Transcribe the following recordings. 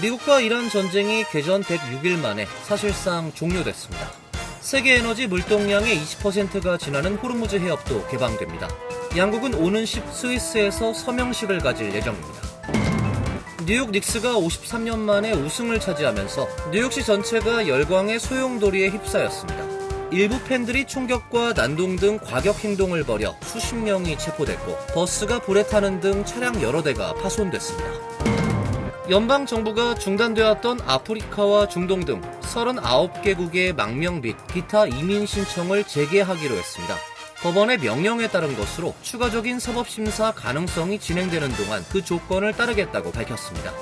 미국과 이란 전쟁이 개전 106일 만에 사실상 종료됐습니다. 세계 에너지 물동량의 20%가 지나는 호르무즈 해협도 개방됩니다. 양국은 오는 10 스위스에서 서명식을 가질 예정입니다. 뉴욕 닉스가 53년 만에 우승을 차지하면서 뉴욕시 전체가 열광의 소용돌이에 휩싸였습니다. 일부 팬들이 총격과 난동 등 과격 행동을 벌여 수십 명이 체포됐고 버스가 불에 타는 등 차량 여러 대가 파손됐습니다. 연방정부가 중단되었던 아프리카와 중동 등 39개국의 망명 및 기타 이민 신청을 재개하기로 했습니다. 법원의 명령에 따른 것으로 추가적인 사법심사 가능성이 진행되는 동안 그 조건을 따르겠다고 밝혔습니다.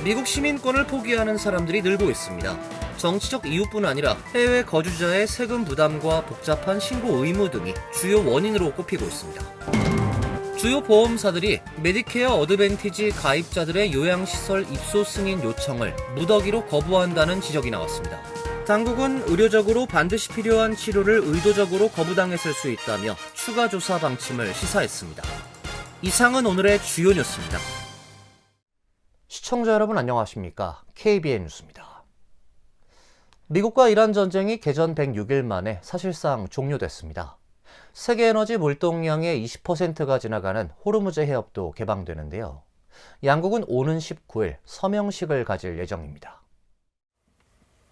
미국 시민권을 포기하는 사람들이 늘고 있습니다. 정치적 이유뿐 아니라 해외 거주자의 세금 부담과 복잡한 신고 의무 등이 주요 원인으로 꼽히고 있습니다. 주요 보험사들이 메디케어 어드밴티지 가입자들의 요양시설 입소 승인 요청을 무더기로 거부한다는 지적이 나왔습니다. 당국은 의료적으로 반드시 필요한 치료를 의도적으로 거부당했을 수 있다며 추가 조사 방침을 시사했습니다. 이상은 오늘의 주요 뉴스입니다. 시청자 여러분 안녕하십니까? KBN 뉴스입니다. 미국과 이란 전쟁이 개전 106일 만에 사실상 종료됐습니다. 세계 에너지 물동량의 20%가 지나가는 호르무즈 해협도 개방되는데요. 양국은 오는 19일 서명식을 가질 예정입니다.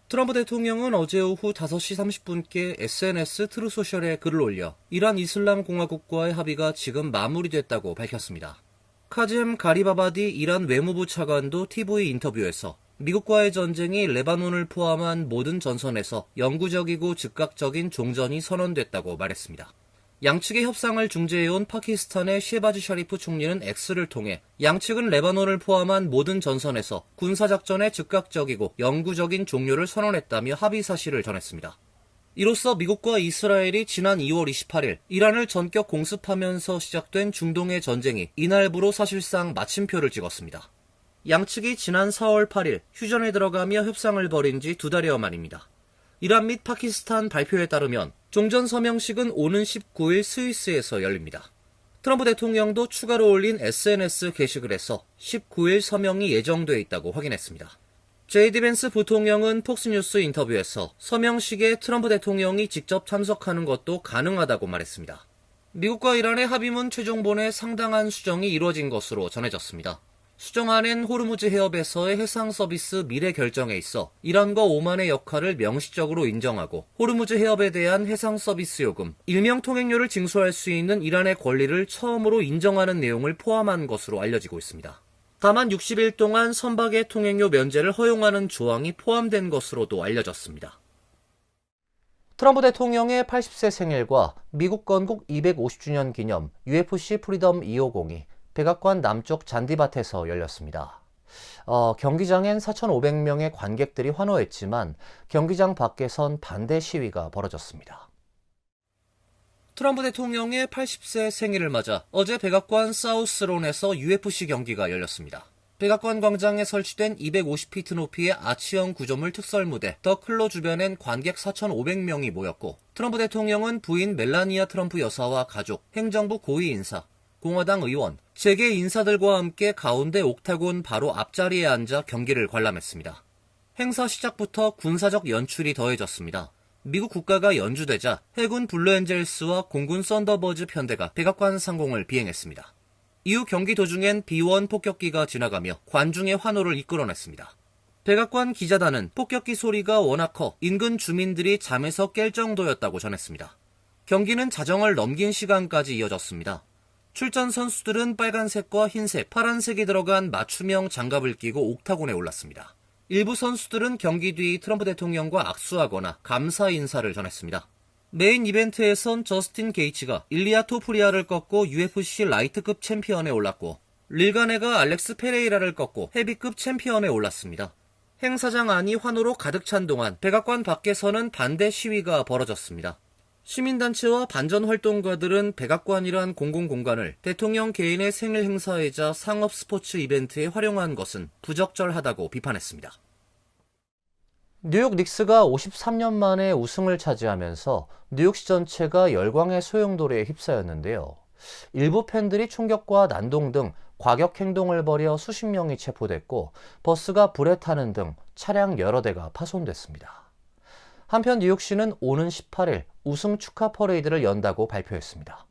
트럼프 대통령은 어제 오후 5시 30분께 SNS 트루소셜에 글을 올려 이란 이슬람 공화국과의 합의가 지금 마무리됐다고 밝혔습니다. 카젬 가리바바디 이란 외무부 차관도 TV 인터뷰에서 미국과의 전쟁이 레바논을 포함한 모든 전선에서 영구적이고 즉각적인 종전이 선언됐다고 말했습니다. 양측의 협상을 중재해온 파키스탄의 셰바즈 샤리프 총리는 X를 통해 양측은 레바논을 포함한 모든 전선에서 군사작전의 즉각적이고 영구적인 종료를 선언했다며 합의 사실을 전했습니다. 이로써 미국과 이스라엘이 지난 2월 28일 이란을 전격 공습하면서 시작된 중동의 전쟁이 이날부로 사실상 마침표를 찍었습니다. 양측이 지난 4월 8일 휴전에 들어가며 협상을 벌인 지 2달여 만입니다. 이란 및 파키스탄 발표에 따르면 종전 서명식은 오는 19일 스위스에서 열립니다. 트럼프 대통령도 추가로 올린 SNS 게시글에서 19일 서명이 예정돼 있다고 확인했습니다. 제이디 벤스 부통령은 폭스뉴스 인터뷰에서 서명식에 트럼프 대통령이 직접 참석하는 것도 가능하다고 말했습니다. 미국과 이란의 합의문 최종본의 상당한 수정이 이루어진 것으로 전해졌습니다. 수정안엔 호르무즈 해협에서의 해상 서비스 미래 결정에 있어 이란과 오만의 역할을 명시적으로 인정하고 호르무즈 해협에 대한 해상 서비스 요금, 일명 통행료를 징수할 수 있는 이란의 권리를 처음으로 인정하는 내용을 포함한 것으로 알려지고 있습니다. 다만 60일 동안 선박의 통행료 면제를 허용하는 조항이 포함된 것으로도 알려졌습니다. 트럼프 대통령의 80세 생일과 미국 건국 250주년 기념 UFC 프리덤 250이 백악관 남쪽 잔디밭에서 열렸습니다. 경기장엔 4,500명의 관객들이 환호했지만 경기장 밖에선 반대 시위가 벌어졌습니다. 트럼프 대통령의 80세 생일을 맞아 어제 백악관 사우스론에서 UFC 경기가 열렸습니다. 백악관 광장에 설치된 250피트 높이의 아치형 구조물 특설 무대 더 클로 주변엔 관객 4,500명이 모였고 트럼프 대통령은 부인 멜라니아 트럼프 여사와 가족, 행정부 고위 인사, 공화당 의원, 재계 인사들과 함께 가운데 옥타곤 바로 앞자리에 앉아 경기를 관람했습니다. 행사 시작부터 군사적 연출이 더해졌습니다. 미국 국가가 연주되자 해군 블루엔젤스와 공군 썬더버즈 편대가 백악관 상공을 비행했습니다. 이후 경기 도중엔 B-1 폭격기가 지나가며 관중의 환호를 이끌어냈습니다. 백악관 기자단은 폭격기 소리가 워낙 커 인근 주민들이 잠에서 깰 정도였다고 전했습니다. 경기는 자정을 넘긴 시간까지 이어졌습니다. 출전 선수들은 빨간색과 흰색, 파란색이 들어간 맞춤형 장갑을 끼고 옥타곤에 올랐습니다. 일부 선수들은 경기 뒤 트럼프 대통령과 악수하거나 감사 인사를 전했습니다. 메인 이벤트에선 저스틴 게이츠가 일리아 토프리아를 꺾고 UFC 라이트급 챔피언에 올랐고 릴가네가 알렉스 페레이라를 꺾고 헤비급 챔피언에 올랐습니다. 행사장 안이 환호로 가득 찬 동안 백악관 밖에서는 반대 시위가 벌어졌습니다. 시민단체와 반전활동가들은 백악관이란 공공공간을 대통령 개인의 생일 행사이자 상업 스포츠 이벤트에 활용한 것은 부적절하다고 비판했습니다. 뉴욕 닉스가 53년 만에 우승을 차지하면서 뉴욕시 전체가 열광의 소용돌이에 휩싸였는데요. 일부 팬들이 충격과 난동 등 과격 행동을 벌여 수십 명이 체포됐고 버스가 불에 타는 등 차량 여러 대가 파손됐습니다. 한편 뉴욕시는 오는 18일 우승 축하 퍼레이드를 연다고 발표했습니다.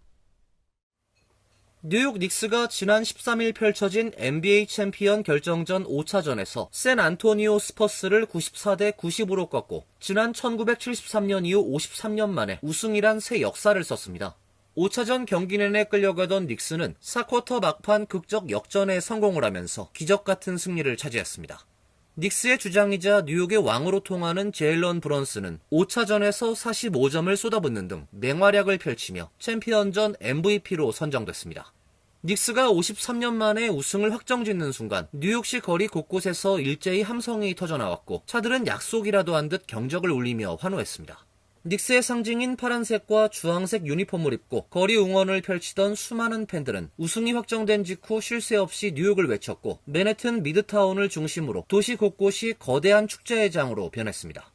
뉴욕 닉스가 지난 13일 펼쳐진 NBA 챔피언 결정전 5차전에서 샌안토니오 스퍼스를 94대 90으로 꺾고 지난 1973년 이후 53년 만에 우승이란 새 역사를 썼습니다. 5차전 경기 내내 끌려가던 닉스는 4쿼터 막판 극적 역전에 성공을 하면서 기적 같은 승리를 차지했습니다. 닉스의 주장이자 뉴욕의 왕으로 통하는 제일런 브런슨은 5차전에서 45점을 쏟아붓는 등 맹활약을 펼치며 챔피언전 MVP로 선정됐습니다. 닉스가 53년 만에 우승을 확정짓는 순간 뉴욕시 거리 곳곳에서 일제히 함성이 터져나왔고 차들은 약속이라도 한 듯 경적을 울리며 환호했습니다. 닉스의 상징인 파란색과 주황색 유니폼을 입고 거리 응원을 펼치던 수많은 팬들은 우승이 확정된 직후 쉴 새 없이 뉴욕을 외쳤고 맨해튼 미드타운을 중심으로 도시 곳곳이 거대한 축제의 장으로 변했습니다.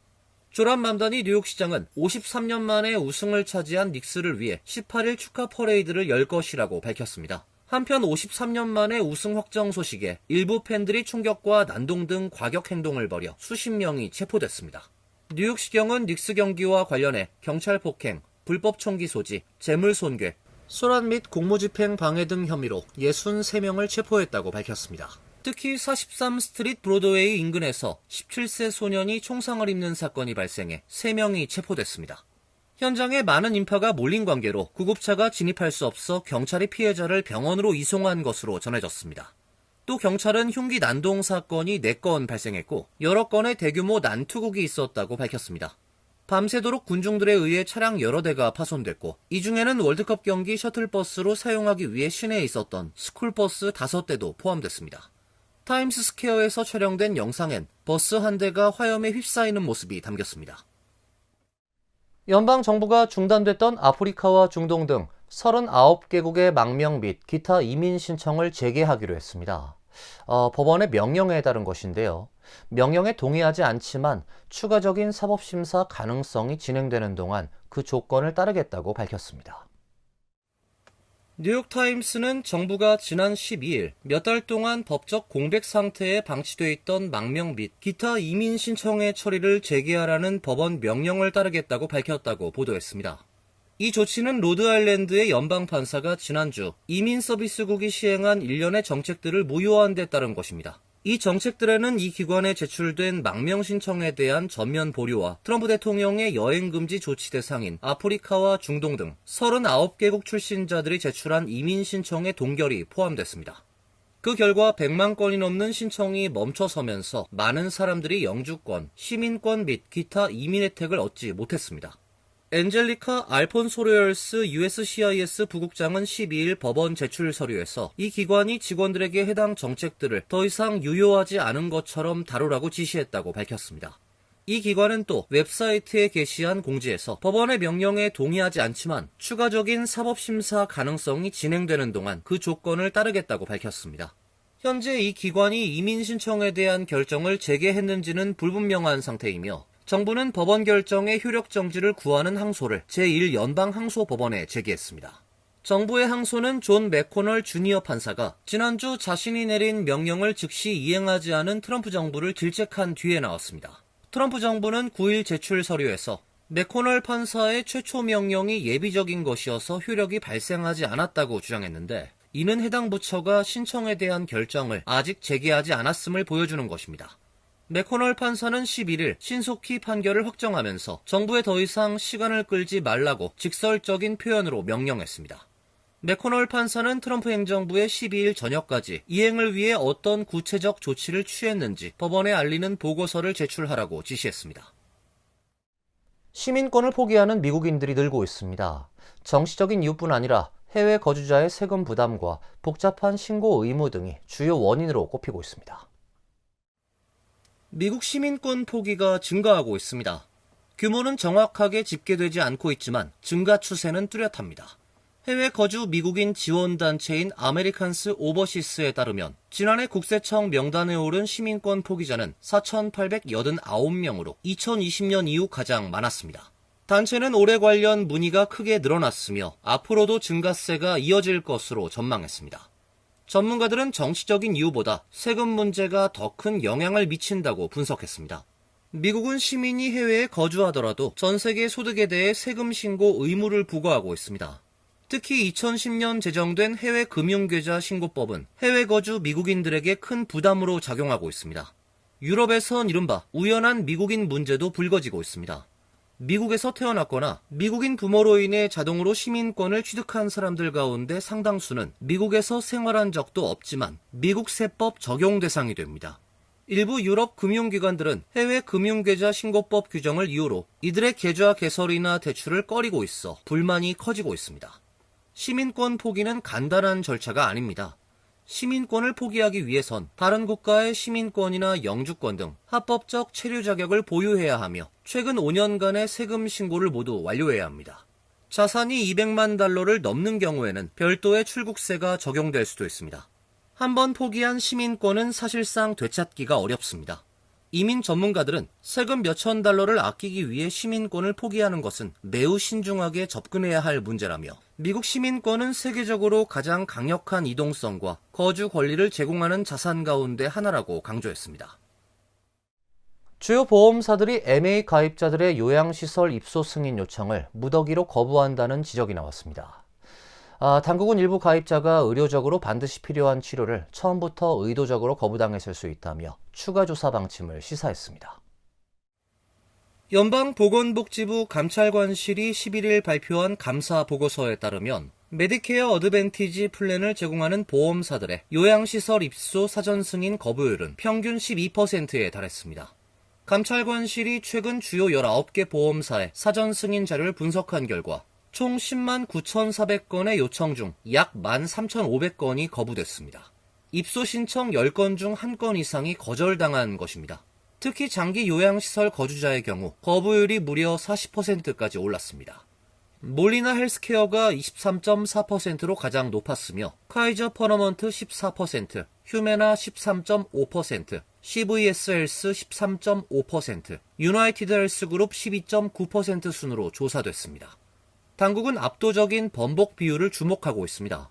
조란맘다니 뉴욕시장은 53년 만에 우승을 차지한 닉스를 위해 18일 축하 퍼레이드를 열 것이라고 밝혔습니다. 한편 53년 만에 우승 확정 소식에 일부 팬들이 충격과 난동 등 과격 행동을 벌여 수십 명이 체포됐습니다. 뉴욕시경은 닉스 경기와 관련해 경찰 폭행, 불법 총기 소지, 재물 손괴, 소란 및 공무집행 방해 등 혐의로 63명을 체포했다고 밝혔습니다. 특히 43 스트리트 브로드웨이 인근에서 17세 소년이 총상을 입는 사건이 발생해 3명이 체포됐습니다. 현장에 많은 인파가 몰린 관계로 구급차가 진입할 수 없어 경찰이 피해자를 병원으로 이송한 것으로 전해졌습니다. 또 경찰은 흉기 난동 사건이 4건 발생했고 여러 건의 대규모 난투극이 있었다고 밝혔습니다. 밤새도록 군중들에 의해 차량 여러 대가 파손됐고 이 중에는 월드컵 경기 셔틀버스로 사용하기 위해 시내에 있었던 스쿨버스 5대도 포함됐습니다. 타임스 스퀘어에서 촬영된 영상엔 버스 한 대가 화염에 휩싸이는 모습이 담겼습니다. 연방정부가 중단됐던 아프리카와 중동 등 39개국의 망명 및 기타 이민 신청을 재개하기로 했습니다. 법원의 명령에 따른 것인데요. 명령에 동의하지 않지만 추가적인 사법심사 가능성이 진행되는 동안 그 조건을 따르겠다고 밝혔습니다. 뉴욕타임스는 정부가 지난 12일 몇 달 동안 법적 공백 상태에 방치돼 있던 망명 및 기타 이민 신청의 처리를 재개하라는 법원 명령을 따르겠다고 밝혔다고 보도했습니다. 이 조치는 로드아일랜드의 연방판사가 지난주 이민서비스국이 시행한 일련의 정책들을 무효한 데 따른 것입니다. 이 정책들에는 이 기관에 제출된 망명 신청에 대한 전면 보류와 트럼프 대통령의 여행금지 조치 대상인 아프리카와 중동 등 39개국 출신자들이 제출한 이민 신청의 동결이 포함됐습니다. 그 결과 100만 건이 넘는 신청이 멈춰서면서 많은 사람들이 영주권, 시민권 및 기타 이민 혜택을 얻지 못했습니다. 엔젤리카 알폰소레얼스 USCIS 부국장은 12일 법원 제출 서류에서 이 기관이 직원들에게 해당 정책들을 더 이상 유효하지 않은 것처럼 다루라고 지시했다고 밝혔습니다. 이 기관은 또 웹사이트에 게시한 공지에서 법원의 명령에 동의하지 않지만 추가적인 사법심사 가능성이 진행되는 동안 그 조건을 따르겠다고 밝혔습니다. 현재 이 기관이 이민 신청에 대한 결정을 재개했는지는 불분명한 상태이며 정부는 법원 결정의 효력 정지를 구하는 항소를 제1연방항소법원에 제기했습니다. 정부의 항소는 존 맥코널 주니어 판사가 지난주 자신이 내린 명령을 즉시 이행하지 않은 트럼프 정부를 질책한 뒤에 나왔습니다. 트럼프 정부는 9일 제출 서류에서 맥코널 판사의 최초 명령이 예비적인 것이어서 효력이 발생하지 않았다고 주장했는데 이는 해당 부처가 신청에 대한 결정을 아직 재개하지 않았음을 보여주는 것입니다. 맥코널 판사는 11일 신속히 판결을 확정하면서 정부에 더 이상 시간을 끌지 말라고 직설적인 표현으로 명령했습니다. 맥코널 판사는 트럼프 행정부에 12일 저녁까지 이행을 위해 어떤 구체적 조치를 취했는지 법원에 알리는 보고서를 제출하라고 지시했습니다. 시민권을 포기하는 미국인들이 늘고 있습니다. 정치적인 이유뿐 아니라 해외 거주자의 세금 부담과 복잡한 신고 의무 등이 주요 원인으로 꼽히고 있습니다. 미국 시민권 포기가 증가하고 있습니다. 규모는 정확하게 집계되지 않고 있지만 증가 추세는 뚜렷합니다. 해외 거주 미국인 지원단체인 아메리칸스 오버시스에 따르면 지난해 국세청 명단에 오른 시민권 포기자는 4,889명으로 2020년 이후 가장 많았습니다. 단체는 올해 관련 문의가 크게 늘어났으며 앞으로도 증가세가 이어질 것으로 전망했습니다. 전문가들은 정치적인 이유보다 세금 문제가 더 큰 영향을 미친다고 분석했습니다. 미국은 시민이 해외에 거주하더라도 전 세계 소득에 대해 세금 신고 의무를 부과하고 있습니다. 특히 2010년 제정된 해외 금융계좌 신고법은 해외 거주 미국인들에게 큰 부담으로 작용하고 있습니다. 유럽에선 이른바 우연한 미국인 문제도 불거지고 있습니다. 미국에서 태어났거나 미국인 부모로 인해 자동으로 시민권을 취득한 사람들 가운데 상당수는 미국에서 생활한 적도 없지만 미국 세법 적용 대상이 됩니다. 일부 유럽 금융기관들은 해외 금융계좌 신고법 규정을 이유로 이들의 계좌 개설이나 대출을 꺼리고 있어 불만이 커지고 있습니다. 시민권 포기는 간단한 절차가 아닙니다. 시민권을 포기하기 위해선 다른 국가의 시민권이나 영주권 등 합법적 체류 자격을 보유해야 하며 최근 5년간의 세금 신고를 모두 완료해야 합니다. 자산이 200만 달러를 넘는 경우에는 별도의 출국세가 적용될 수도 있습니다. 한번 포기한 시민권은 사실상 되찾기가 어렵습니다. 이민 전문가들은 세금 몇천 달러를 아끼기 위해 시민권을 포기하는 것은 매우 신중하게 접근해야 할 문제라며 미국 시민권은 세계적으로 가장 강력한 이동성과 거주 권리를 제공하는 자산 가운데 하나라고 강조했습니다. 주요 보험사들이 MA 가입자들의 요양시설 입소 승인 요청을 무더기로 거부한다는 지적이 나왔습니다. 당국은 일부 가입자가 의료적으로 반드시 필요한 치료를 처음부터 의도적으로 거부당했을 수 있다며 추가 조사 방침을 시사했습니다. 연방보건복지부 감찰관실이 11일 발표한 감사 보고서에 따르면 메디케어 어드밴티지 플랜을 제공하는 보험사들의 요양시설 입소 사전 승인 거부율은 평균 12%에 달했습니다. 감찰관실이 최근 주요 19개 보험사의 사전 승인 자료를 분석한 결과 총 10만 9,400건의 요청 중 약 13,500건이 거부됐습니다. 입소 신청 10건 중 1건 이상이 거절당한 것입니다. 특히 장기 요양시설 거주자의 경우 거부율이 무려 40%까지 올랐습니다. 몰리나 헬스케어가 23.4%로 가장 높았으며 카이저 퍼너먼트 14%, 휴메나 13.5%, CVS 헬스 13.5%, 유나이티드 헬스그룹 12.9% 순으로 조사됐습니다. 당국은 압도적인 번복 비율을 주목하고 있습니다.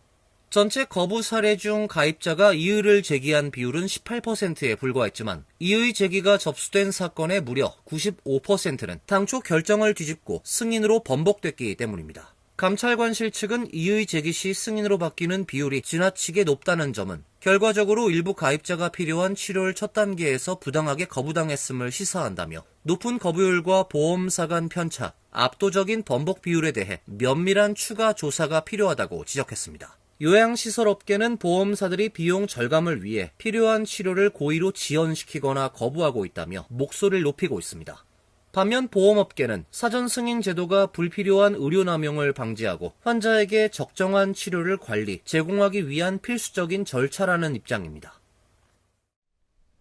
전체 거부 사례 중 가입자가 이의를 제기한 비율은 18%에 불과했지만 이의 제기가 접수된 사건의 무려 95%는 당초 결정을 뒤집고 승인으로 번복됐기 때문입니다. 감찰관실 측은 이의 제기 시 승인으로 바뀌는 비율이 지나치게 높다는 점은 결과적으로 일부 가입자가 필요한 치료를 첫 단계에서 부당하게 거부당했음을 시사한다며 높은 거부율과 보험사 간 편차, 압도적인 번복 비율에 대해 면밀한 추가 조사가 필요하다고 지적했습니다. 요양시설업계는 보험사들이 비용 절감을 위해 필요한 치료를 고의로 지연시키거나 거부하고 있다며 목소리를 높이고 있습니다. 반면 보험업계는 사전 승인 제도가 불필요한 의료 남용을 방지하고 환자에게 적정한 치료를 관리, 제공하기 위한 필수적인 절차라는 입장입니다.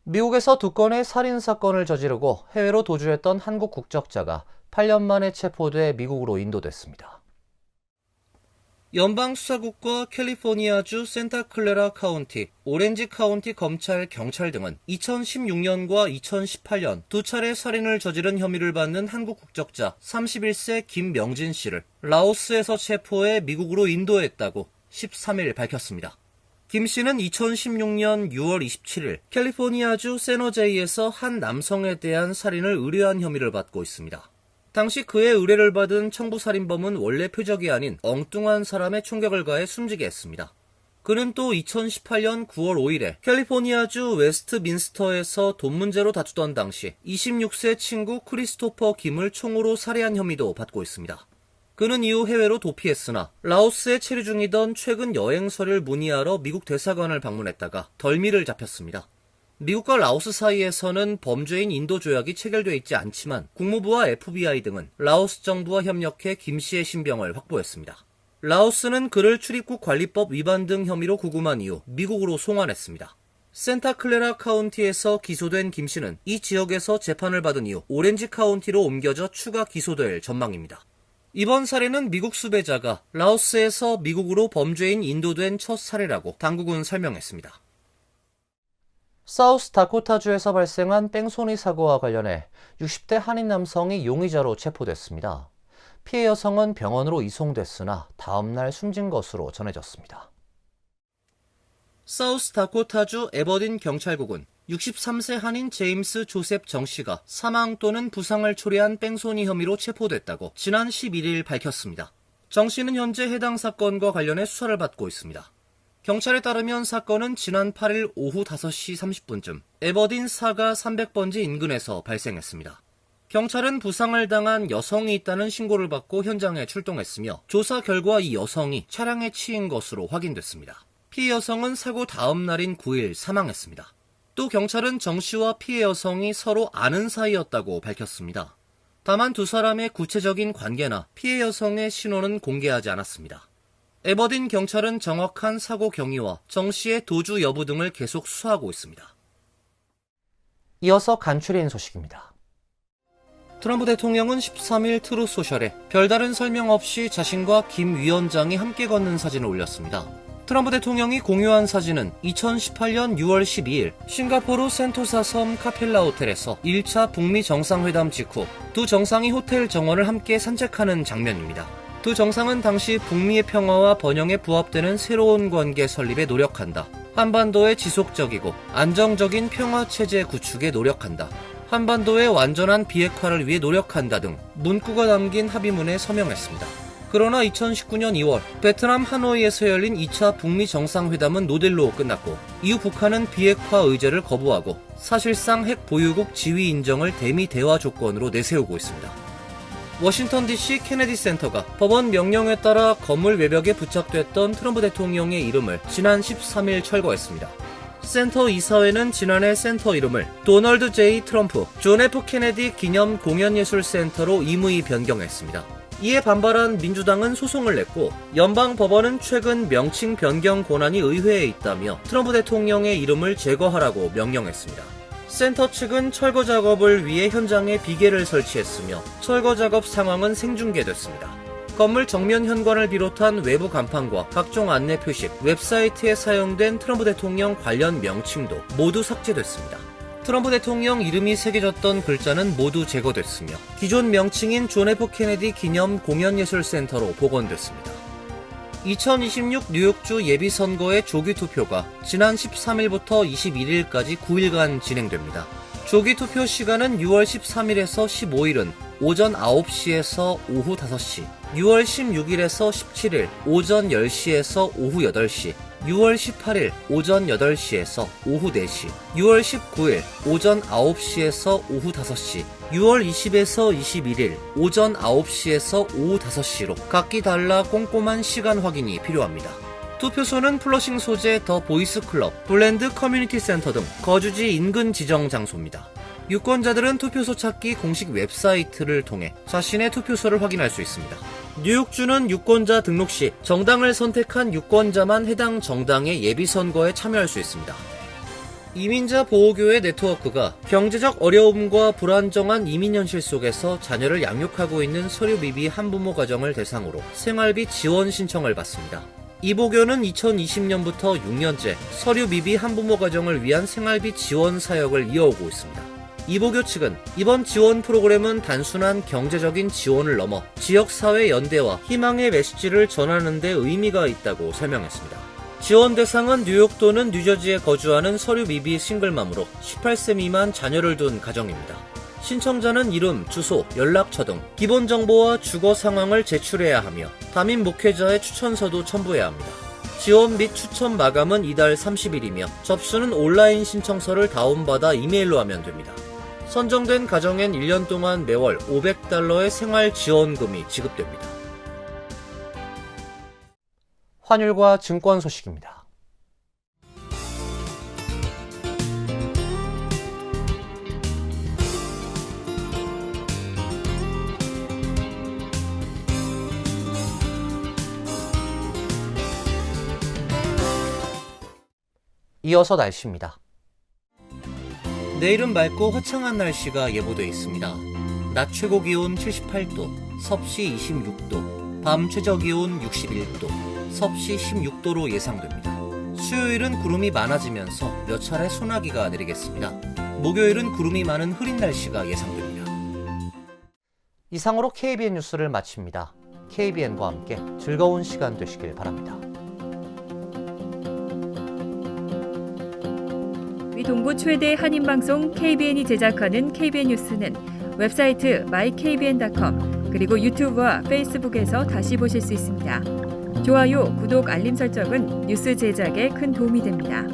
미국에서 2건의 살인사건을 저지르고 해외로 도주했던 한국 국적자가 8년 만에 체포돼 미국으로 인도됐습니다. 연방수사국과 캘리포니아주 산타클라라 카운티, 오렌지 카운티 검찰, 경찰 등은 2016년과 2018년 두 차례 살인을 저지른 혐의를 받는 한국 국적자 31세 김명진 씨를 라오스에서 체포해 미국으로 인도했다고 13일 밝혔습니다. 김 씨는 2016년 6월 27일 캘리포니아주 샌호제이에서 한 남성에 대한 살인을 의뢰한 혐의를 받고 있습니다. 당시 그의 의뢰를 받은 청부살인범은 원래 표적이 아닌 엉뚱한 사람의 총격을 가해 숨지게 했습니다. 그는 또 2018년 9월 5일에 캘리포니아주 웨스트민스터에서 돈 문제로 다투던 당시 26세 친구 크리스토퍼 김을 총으로 살해한 혐의도 받고 있습니다. 그는 이후 해외로 도피했으나 라오스에 체류 중이던 최근 여행서를 문의하러 미국 대사관을 방문했다가 덜미를 잡혔습니다. 미국과 라오스 사이에서는 범죄인 인도 조약이 체결되어 있지 않지만 국무부와 FBI 등은 라오스 정부와 협력해 김 씨의 신병을 확보했습니다. 라오스는 그를 출입국 관리법 위반 등 혐의로 구금한 이후 미국으로 송환했습니다. 산타클라라 카운티에서 기소된 김 씨는 이 지역에서 재판을 받은 이후 오렌지 카운티로 옮겨져 추가 기소될 전망입니다. 이번 사례는 미국 수배자가 라오스에서 미국으로 범죄인 인도된 첫 사례라고 당국은 설명했습니다. 사우스 다코타주에서 발생한 뺑소니 사고와 관련해 60대 한인 남성이 용의자로 체포됐습니다. 피해 여성은 병원으로 이송됐으나 다음날 숨진 것으로 전해졌습니다. 사우스다코타주 에버딘 경찰국은 63세 한인 제임스 조셉 정 씨가 사망 또는 부상을 초래한 뺑소니 혐의로 체포됐다고 지난 11일 밝혔습니다. 정 씨는 현재 해당 사건과 관련해 수사를 받고 있습니다. 경찰에 따르면 사건은 지난 8일 오후 5시 30분쯤 에버딘 사가 300번지 인근에서 발생했습니다. 경찰은 부상을 당한 여성이 있다는 신고를 받고 현장에 출동했으며 조사 결과 이 여성이 차량에 치인 것으로 확인됐습니다. 피해 여성은 사고 다음 날인 9일 사망했습니다. 또 경찰은 정 씨와 피해 여성이 서로 아는 사이였다고 밝혔습니다. 다만 두 사람의 구체적인 관계나 피해 여성의 신원은 공개하지 않았습니다. 에버딘 경찰은 정확한 사고 경위와 정 씨의 도주 여부 등을 계속 수사하고 있습니다. 이어서 간추린 소식입니다. 트럼프 대통령은 13일 트루스 소셜에 별다른 설명 없이 자신과 김 위원장이 함께 걷는 사진을 올렸습니다. 트럼프 대통령이 공유한 사진은 2018년 6월 12일 싱가포르 센토사 섬 카펠라 호텔에서 1차 북미 정상회담 직후 두 정상이 호텔 정원을 함께 산책하는 장면입니다. 두 정상은 당시 북미의 평화와 번영에 부합되는 새로운 관계 설립에 노력한다. 한반도의 지속적이고 안정적인 평화 체제 구축에 노력한다. 한반도의 완전한 비핵화를 위해 노력한다 등 문구가 담긴 합의문에 서명했습니다. 그러나 2019년 2월 베트남 하노이에서 열린 2차 북미 정상회담은 노딜로 끝났고 이후 북한은 비핵화 의제를 거부하고 사실상 핵 보유국 지위 인정을 대미 대화 조건으로 내세우고 있습니다. 워싱턴 DC 케네디 센터가 법원 명령에 따라 건물 외벽에 부착됐던 트럼프 대통령의 이름을 지난 13일 철거했습니다. 센터 이사회는 지난해 센터 이름을 도널드 J. 트럼프 존 F. 케네디 기념 공연예술센터로 임의 변경했습니다. 이에 반발한 민주당은 소송을 냈고 연방법원은 최근 명칭 변경 권한이 의회에 있다며 트럼프 대통령의 이름을 제거하라고 명령했습니다. 센터 측은 철거 작업을 위해 현장에 비계를 설치했으며 철거 작업 상황은 생중계됐습니다. 건물 정면 현관을 비롯한 외부 간판과 각종 안내 표식, 웹사이트에 사용된 트럼프 대통령 관련 명칭도 모두 삭제됐습니다. 트럼프 대통령 이름이 새겨졌던 글자는 모두 제거됐으며 기존 명칭인 존 F. 케네디 기념 공연예술센터로 복원됐습니다. 2026 뉴욕주 예비선거의 조기투표가 지난 13일부터 21일까지 9일간 진행됩니다. 조기투표 시간은 6월 13일에서 15일은 오전 9시에서 오후 5시, 6월 16일에서 17일 오전 10시에서 오후 8시, 6월 18일 오전 8시에서 오후 4시, 6월 19일 오전 9시에서 오후 5시, 6월 20에서 21일 오전 9시에서 오후 5시로 각기 달라 꼼꼼한 시간 확인이 필요합니다. 투표소는 플러싱 소재 더 보이스 클럽, 블랜드 커뮤니티 센터 등 거주지 인근 지정 장소입니다. 유권자들은 투표소 찾기 공식 웹사이트를 통해 자신의 투표소를 확인할 수 있습니다. 뉴욕주는 유권자 등록 시 정당을 선택한 유권자만 해당 정당의 예비선거에 참여할 수 있습니다. 이민자 보호교회 네트워크가 경제적 어려움과 불안정한 이민 현실 속에서 자녀를 양육하고 있는 서류 미비 한부모 가정을 대상으로 생활비 지원 신청을 받습니다. 이보교는 2020년부터 6년째 서류 미비 한부모 가정을 위한 생활비 지원 사역을 이어오고 있습니다. 이보교 측은 이번 지원 프로그램은 단순한 경제적인 지원을 넘어 지역사회 연대와 희망의 메시지를 전하는 데 의미가 있다고 설명했습니다. 지원 대상은 뉴욕 또는 뉴저지에 거주하는 서류 미비 싱글맘으로 18세 미만 자녀를 둔 가정입니다. 신청자는 이름, 주소, 연락처 등 기본 정보와 주거 상황을 제출해야 하며 담임 목회자의 추천서도 첨부해야 합니다. 지원 및 추천 마감은 이달 30일이며 접수는 온라인 신청서를 다운받아 이메일로 하면 됩니다. 선정된 가정엔 1년 동안 매월 $500의 생활 지원금이 지급됩니다. 환율과 증권 소식입니다. 이어서 날씨입니다. 내일은 맑고 화창한 날씨가 예보되어 있습니다. 낮 최고 기온 78도, 섭씨 26도, 밤 최저 기온 61도, 섭씨 16도로 예상됩니다. 수요일은 구름이 많아지면서 몇 차례 소나기가 내리겠습니다. 목요일은 구름이 많은 흐린 날씨가 예상됩니다. 이상으로 KBN 뉴스를 마칩니다. KBN과 함께 즐거운 시간 되시길 바랍니다. 위 동부 최대 한인방송 KBN이 제작하는 KBN 뉴스는 웹사이트 mykbn.com 그리고 유튜브와 페이스북에서 다시 보실 수 있습니다. 좋아요, 구독, 알림 설정은 뉴스 제작에 큰 도움이 됩니다.